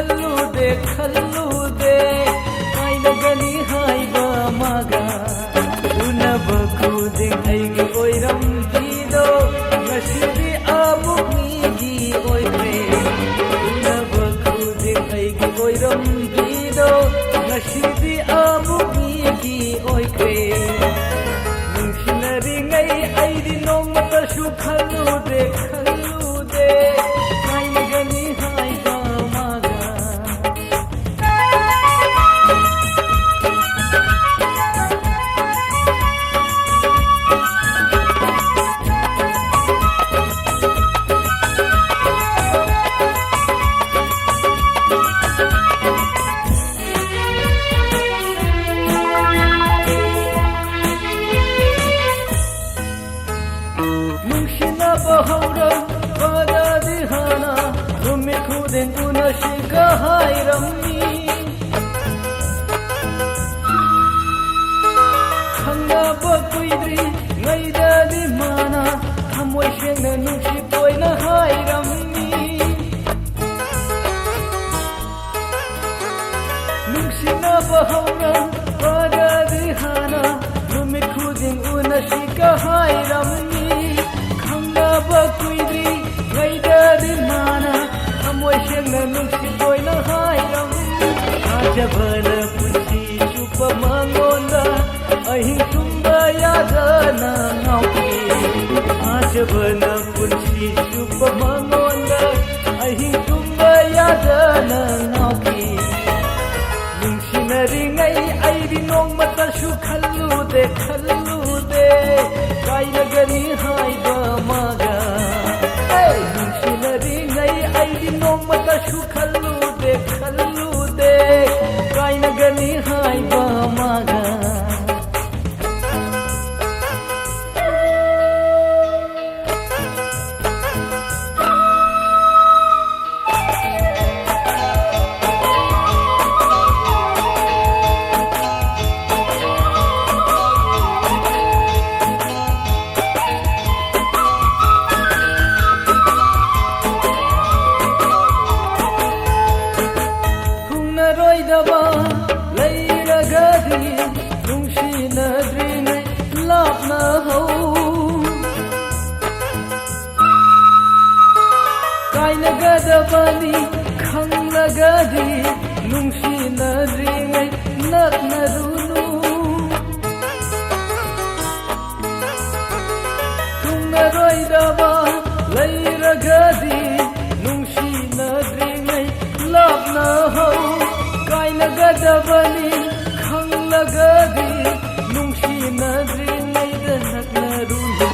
खल्लुदे खल्लुदे कायनगनी हाइबा Maga उनबा खुदिं अइगी ओइरमदीदो ngasibi amuk migi oikre unaba खुदिं अइगी ओइरमदीदो ngasibi amuk migi oikre nungsinaringay aidi nongmatasu खल्लुदे खल्लुदे कायनगनी हाइबा Maga bahauram pada dihana rumi khudin unashika hairamni khanga bakuidri ngaida di mana thamoi shengna nungsi poina hairamni nungsina bahauram pada dihana rumi khudin unashika hairamni bakuidri gaida di mana amoy shengna nungsi boina hairam ajabana punsi chupa mangonda ahing tumba yadana ngauki ajabana punsi chupa mangonda ahing tumba yadana ngauki nungsi naringai aidi nongmata shu khallude khallude kainagani haiba maga aidi nongmata shu khallude khallude kainagani haiba maga roidaba leiragadi nungsinadringai lapna ho kainagadabani khanglagadi nungsinadringai naknarunu roidaba leiragadi nungsinadringai lapna ho kainagadabani khanglagadi nungsinadringaida naknarunu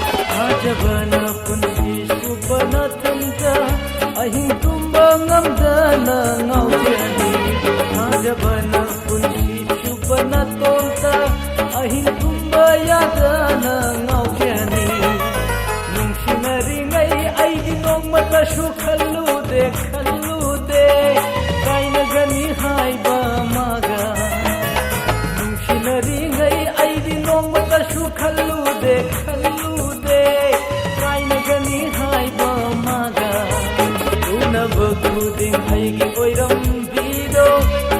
ajabana punsi supana tanta ahing tumba ngamdana ngaujani ajabana punsi supana tonta ahing tumba yadana ngaujani nungsinarigai aidi nongmata shu khallude khallude kainagani haiba maga nungsinarigai aidi nongmata shu khallude khallude kainagani haiba maga unaba khudin aigi oirambido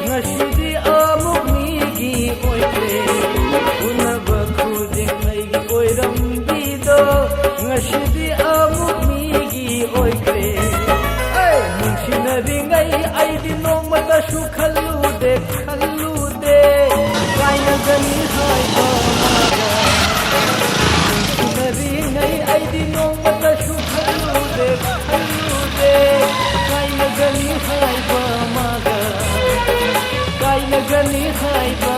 ngasidi amuk migi oikre unaba khudin aigi oirambido ngasidi amuk migi oikre nungsinarigai aidi nongmata shu khallude khallude kainagani haiba maga nungsinarigai aidi nongmata shu khallude khallude kainagani haiba maga kainagani haiba